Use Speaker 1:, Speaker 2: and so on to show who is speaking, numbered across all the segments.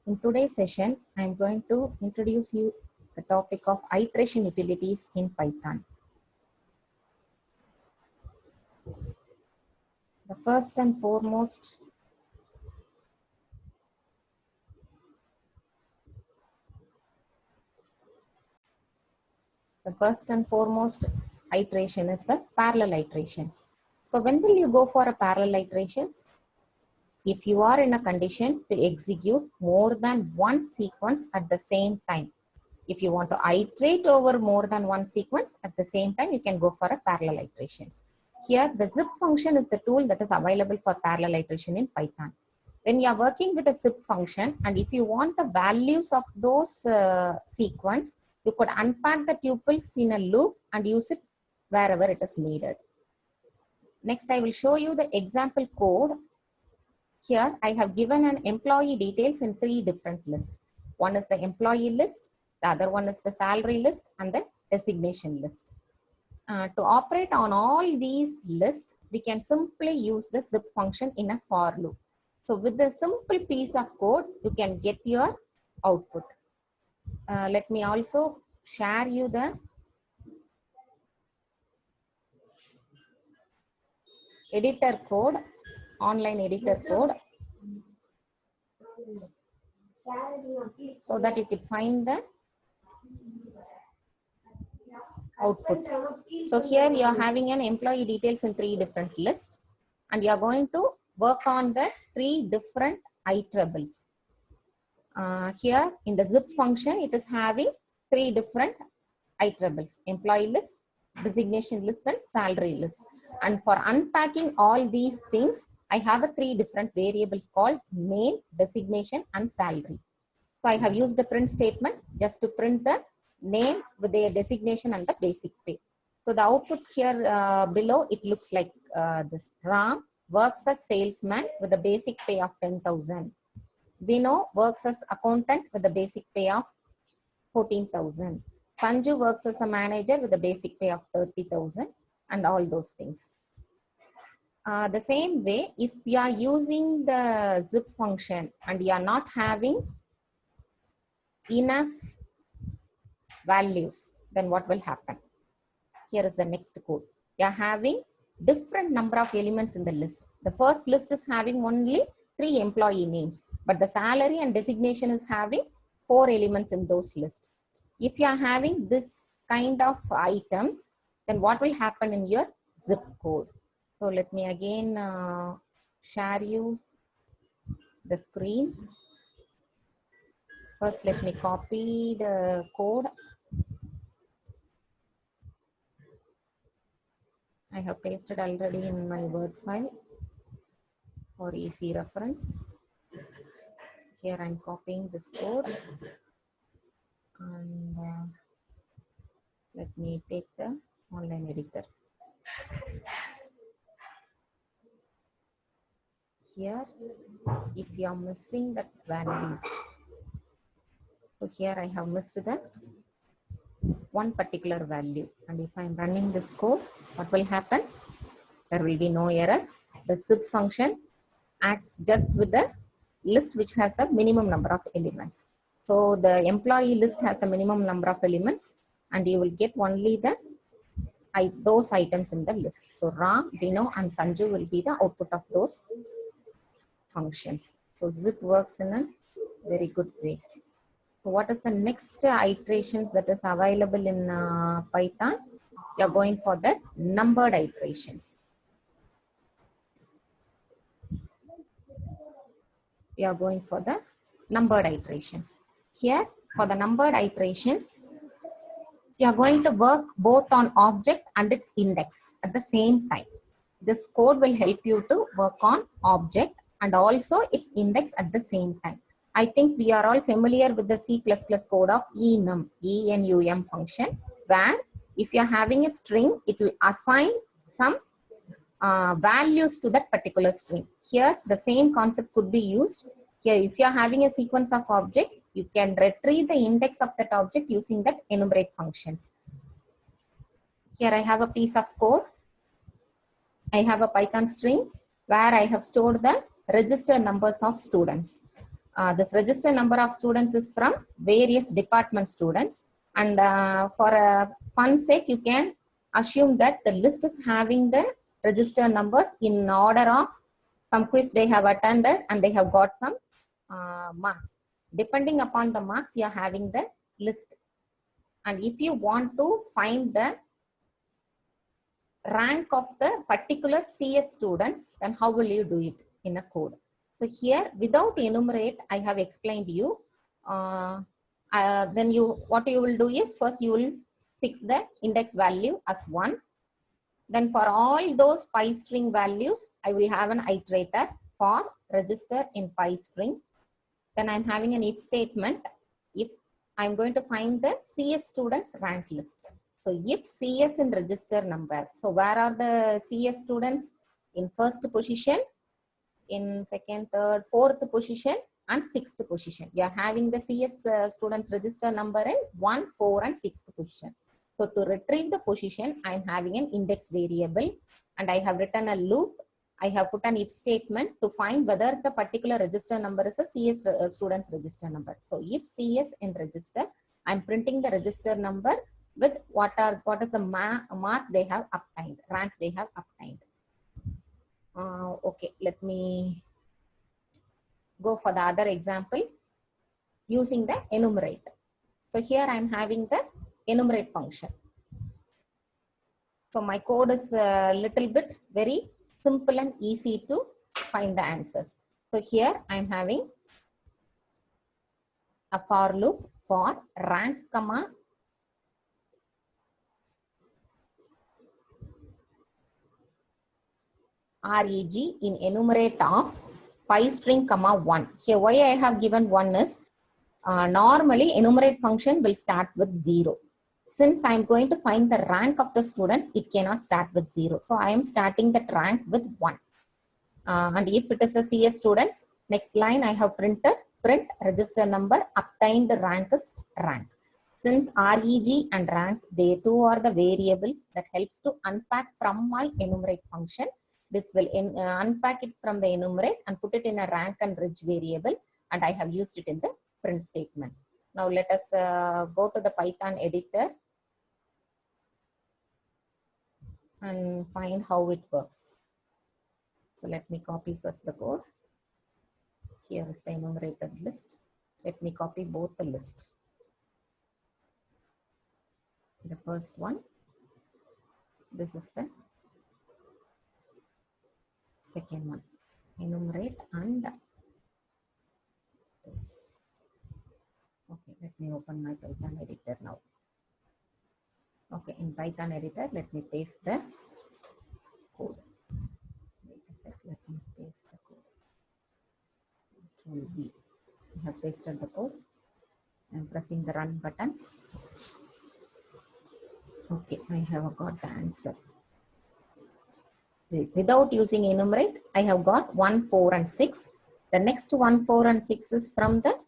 Speaker 1: In today's session, I am going to introduce you the topic of iteration utilities in Python. The first and foremost iteration is the parallel iterations. So when will you go for a parallel iterations? If you are in a condition to execute more than one sequence at the same time. If you want to iterate over more than one sequence at the same time, you can go for a parallel iterations. Here, the zip function is the tool that is available for parallel iteration in Python. When you are working with a zip function, and if you want the values of those sequence, you could unpack the tuples in a loop and use it wherever it is needed. Next, I will show you the example code. Here, I have given an employee details in 3 different lists. One is the employee list, the other one is the salary list, and the designation list. To operate on all these lists, we can simply use the zip function in a for loop. So with a simple piece of code, you can get your output. Let me also share you the editor code, online editor code, so that you could find the output. So here you are having an employee details in 3 different lists, and you are going to work on the 3 different iterables. Here in the zip function, it is having 3 different iterables: employee list, designation list, and salary list. And for unpacking all these things, I have a 3 different variables called name, designation, and salary. So I have used the print statement just to print the name with their designation and the basic pay. So the output here below, it looks like this. Ram works as salesman with a basic pay of 10,000. Vino works as accountant with a basic pay of 14,000. Sanju works as a manager with a basic pay of 30,000, and all those things. The same way, if you are using the zip function and you are not having enough values, then what will happen? Here is the next code. You are having different number of elements in the list. The first list is having only 3 employee names, but the salary and designation is having 4 elements in those lists. If you are having this kind of items, then what will happen in your zip code? So let me again share you the screen. First, let me copy the code. I have pasted already in my Word file for easy reference. Here I'm copying this code, and let me take the online editor. Here, if you are missing that values, so here I have missed the one particular value, and if I'm running this code, what will happen? There will be no error. The zip function acts just with the list which has the minimum number of elements. So the employee list has the minimum number of elements, and you will get only the those items in the list. So Ram, Vino, and Sanju will be the output of those functions. So zip works in a very good way. So what is the next iterations that is available in Python? You are going for the numbered iterations. We are going for the numbered iterations. Here, for the numbered iterations, you are going to work both on object and its index at the same time. This code will help you to work on object and also its index at the same time. I think we are all familiar with the C++ code of enum, E-N-U-M function, where if you are having a string, it will assign some values to that particular string. Here, the same concept could be used. Here, if you are having a sequence of object, you can retrieve the index of that object using that enumerate functions. Here I have a piece of code. I have a Python string where I have stored the register numbers of students. This register number of students is from various department students. And for a fun sake, you can assume that the list is having the register numbers in order of some quiz they have attended and they have got some marks. Depending upon the marks, you are having the list. And if you want to find the rank of the particular CS students, then how will you do it in a code? So here, without enumerate, I have explained you. Then what you will do is, first you will fix the index value as 1. Then for all those PyString values, I will have an iterator for register in PyString. Then I'm having an if statement. If I'm going to find the CS students rank list. So if CS in register number, so where are the CS students? In first position, in second, third, fourth position, and sixth position. You are having the CS students register number in 1, 4, and 6th position. So to retrieve the position, I am having an index variable, and I have written a loop. I have put an if statement to find whether the particular register number is a CS students register number. So if CS in register, I am printing the register number with what is the mark they have obtained, rank they have obtained. Okay, let me go for the other example using the enumerate. So here I am having the enumerate function. So my code is a little bit very simple and easy to find the answers. So here I am having a for loop for rank comma reg in enumerate of PyString comma 1. Here why I have given 1 is normally enumerate function will start with 0. Since I am going to find the rank of the students, it cannot start with 0. So I am starting that rank with 1. And if it is a CS students, next line I have print register number, obtained rank is rank. Since reg and rank, they two are the variables that helps to unpack from my enumerate function. This will unpack it from the enumerate and put it in a rank and reg variable, and I have used it in the print statement. Now let us go to the Python editor and find how it works. So let me copy first the code. Here is the enumerated list. Let me copy both the lists. The first one, this is the second one, enumerate and this. Okay, let me open my Python editor now. Okay, in Python editor, let me paste the code. Wait a sec, let me paste the code. Control V. I have pasted the code. I am pressing the run button. Okay, I have got the answer. Without using enumerate, I have got 1, 4, and 6. The next 1, 4, and 6 is from the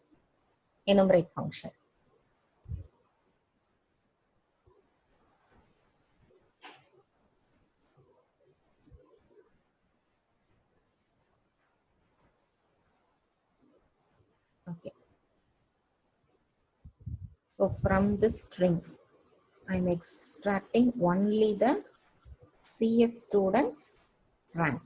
Speaker 1: enumerate function. Okay. So from this string, I'm extracting only the CS students rank.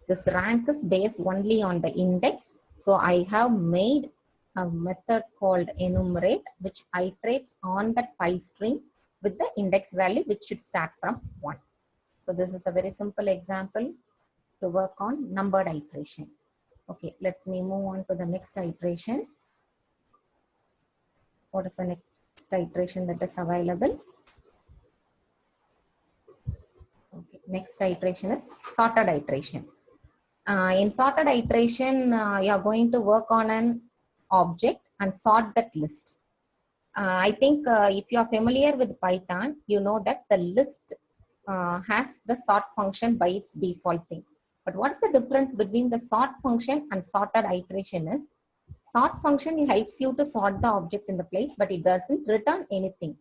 Speaker 1: This rank is based only on the index. So I have made a method called enumerate, which iterates on that PyString with the index value, which should start from 1. So this is a very simple example to work on numbered iteration. Okay, let me move on to the next iteration. What is the next iteration that is available? Okay, next iteration is sorted iteration. In sorted iteration, you are going to work on an object and sort that list. I think if you are familiar with Python, you know that the list has the sort function by its default thing. But what's the difference between the sort function and sorted iteration is, sort function helps you to sort the object in the place, but it doesn't return anything.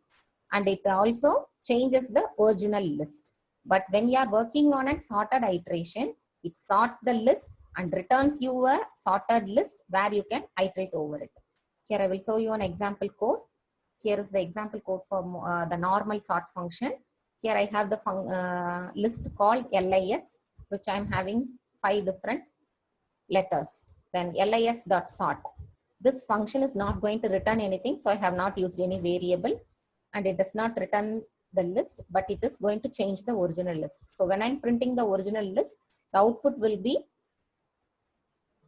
Speaker 1: And it also changes the original list. But when you are working on a sorted iteration, it sorts the list and returns you a sorted list where you can iterate over it. Here I will show you an example code. Here is the example code for the normal sort function. Here I have the list called LIS, which I am having 5 different letters. Then lis.sort. This function is not going to return anything, so I have not used any variable, and it does not return the list, but it is going to change the original list. So when I'm printing the original list, the output will be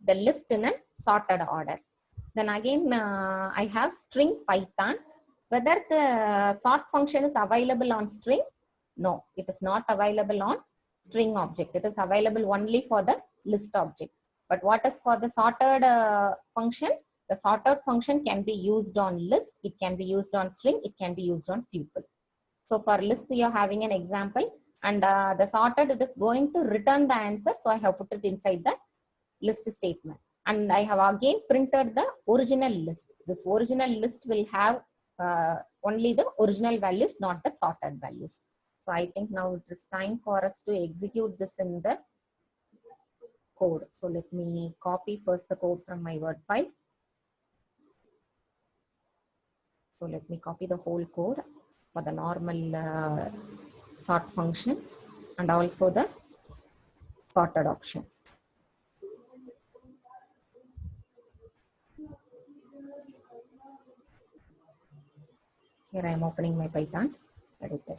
Speaker 1: the list in a sorted order. Then again, I have string Python. Whether the sort function is available on string? No, it is not available on string object. It is available only for the list object. But what is for the sorted function? The sorted function can be used on list, it can be used on string, it can be used on tuple. So for list, you're having an example, and the sorted, it is going to return the answer. So I have put it inside the list statement. And I have again printed the original list. This original list will have only the original values, not the sorted values. So I think now it is time for us to execute this in the code. So let me copy first the code from my Word file. So let me copy the whole code for the normal sort function and also the sorted option. Here I am opening my Python editor.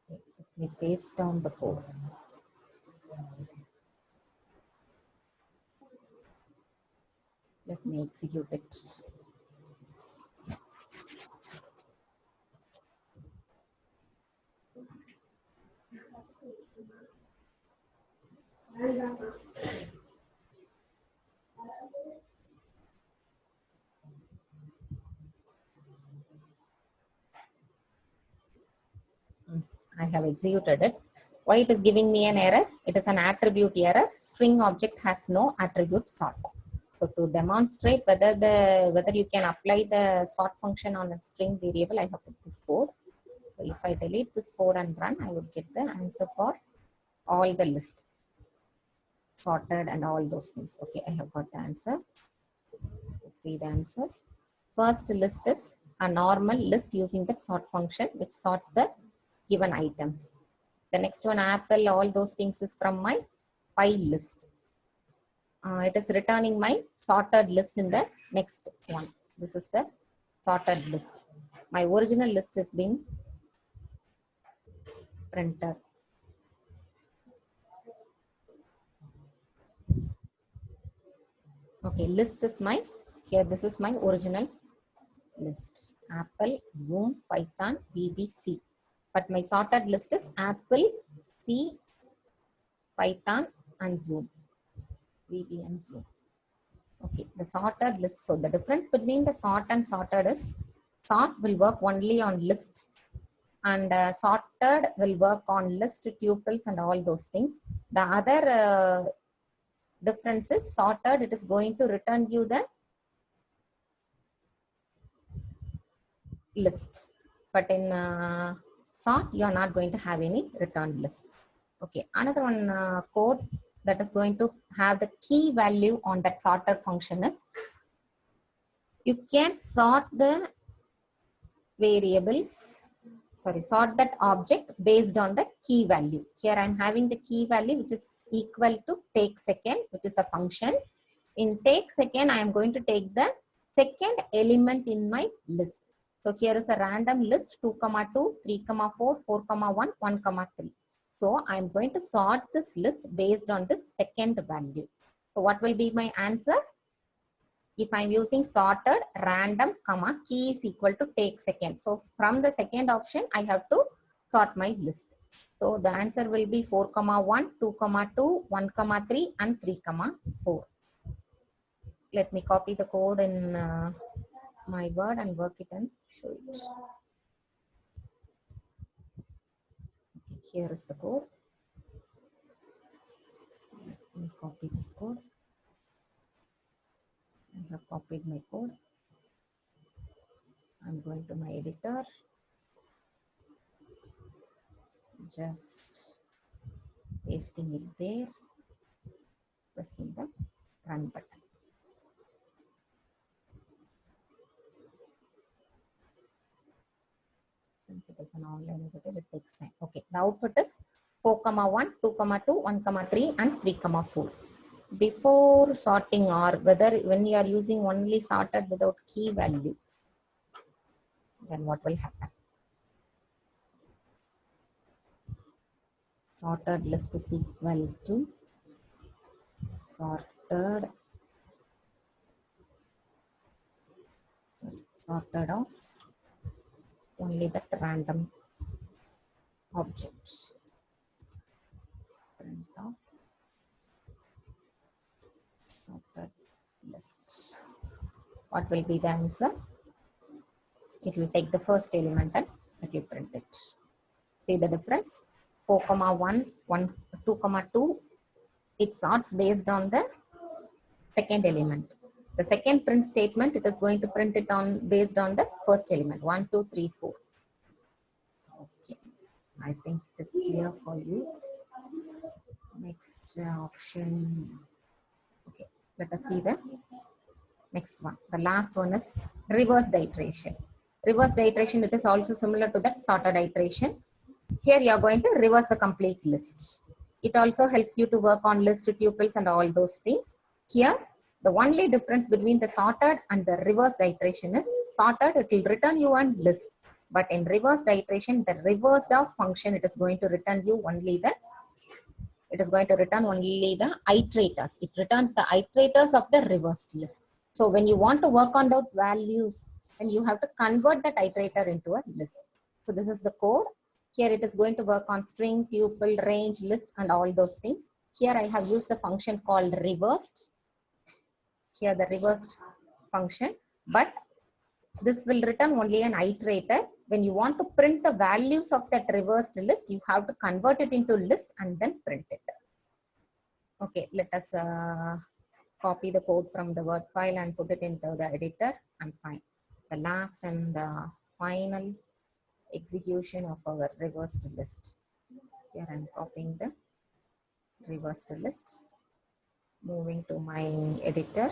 Speaker 1: Okay, let me paste down the code. Let me execute it. I have executed it. Why it is giving me an error? It is an attribute error. String object has no attribute sort. So to demonstrate whether you can apply the sort function on a string variable, I have put this code. So if I delete this code and run, I would get the answer for all the list sorted and all those things. Okay, I have got the answer. Let's see the answers. First list is a normal list using the sort function, which sorts the given items. The next one, apple, all those things is from my file list. It is returning my sorted list in the next one. This is the sorted list. My original list has been printed. Okay, list is my, here this is my original list. Apple, Zoom, Python, VB, but my sorted list is Apple, C, Python, and Zoom. VB and Zoom. Okay, the sorted list. So the difference between the sort and sorted is sort will work only on list, and sorted will work on list, tuples, and all those things. The other difference is sorted, it is going to return you the list, but in sort you are not going to have any returned list. Okay, another one code that is going to have the key value on that sorted function is you can sort the variables, sort that object based on the key value. Here I am having the key value which is equal to take second, which is a function. In take second, I am going to take the second element in my list. So here is a random list 2, 2, 3, 4, 4, 1, 1, 3. So I am going to sort this list based on this second value. So what will be my answer? If I am using sorted random comma key is equal to take second. So from the second option, I have to sort my list. So the answer will be 4, 1, 2, 2, 1, 3, and 3, 4. Let me copy the code in my Word and work it and show it. Okay, here is the code. Let me copy this code. I have copied my code. I'm going to my editor. Just pasting it there. pressing the run button. Since it is an online editor, it takes time. Okay, the output is 4,1, 2,2, 1,3, and 3,4. Before sorting, or whether when you are using only sorted without key value, then what will happen? Sorted list is equal to sorted of only that random objects. Print of sorted lists. What will be the answer? It will take the first element and it will print it. See the difference? 4,1, 2,2. It sorts based on the second element. The second print statement, it is going to print it on based on the first element. 1, 2, 3, 4. Okay, I think it is clear for you. Next option. Okay, let us see the next one. The last one is reversed iteration. Reversed iteration, it is also similar to that sorted iteration. Here you are going to reverse the complete list. It also helps you to work on list tuples and all those things. Here, the only difference between the sorted and the reversed iteration is sorted, it will return you one list. But in reversed iteration, the reversed of function, it is going to return you only the iterators. It returns the iterators of the reversed list. So when you want to work on those values, then you have to convert that iterator into a list. So this is the code. Here it is going to work on string, tuple, range, list, and all those things. Here I have used the function called reversed. Here the reversed function, but this will return only an iterator. When you want to print the values of that reversed list, you have to convert it into list and then print it. Okay, let us copy the code from the Word file and put it into the editor and fine. The last and the final execution of our reversed list. Here I am copying the reversed list, moving to my editor,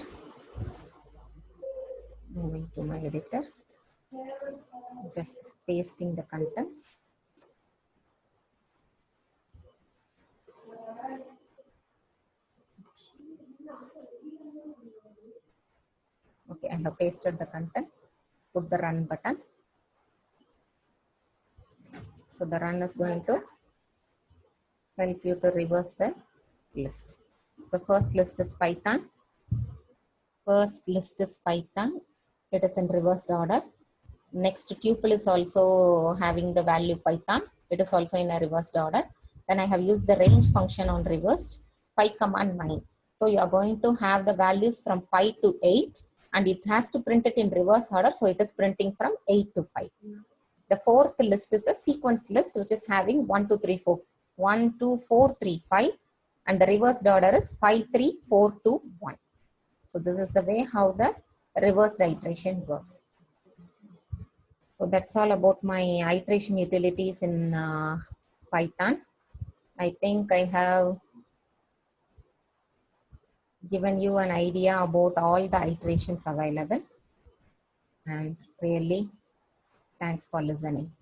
Speaker 1: just pasting the contents. Okay, I have pasted the content, put the run button. So the run is going to help you to reverse the list. So first list is Python. It is in reversed order. Next tuple is also having the value Python. It is also in a reversed order. Then I have used the range function on reversed 5,9. So you are going to have the values from 5 to 8 and it has to print it in reverse order. So it is printing from 8 to 5. The fourth list is a sequence list which is having 1, 2, 3, 4. 1, 2, 4, 3, 5. And the reversed order is 5, 3, 4, 2, 1. So this is the way how the reversed iteration works. So that's all about my iteration utilities in Python. I think I have given you an idea about all the iterations available. And really, thanks for listening.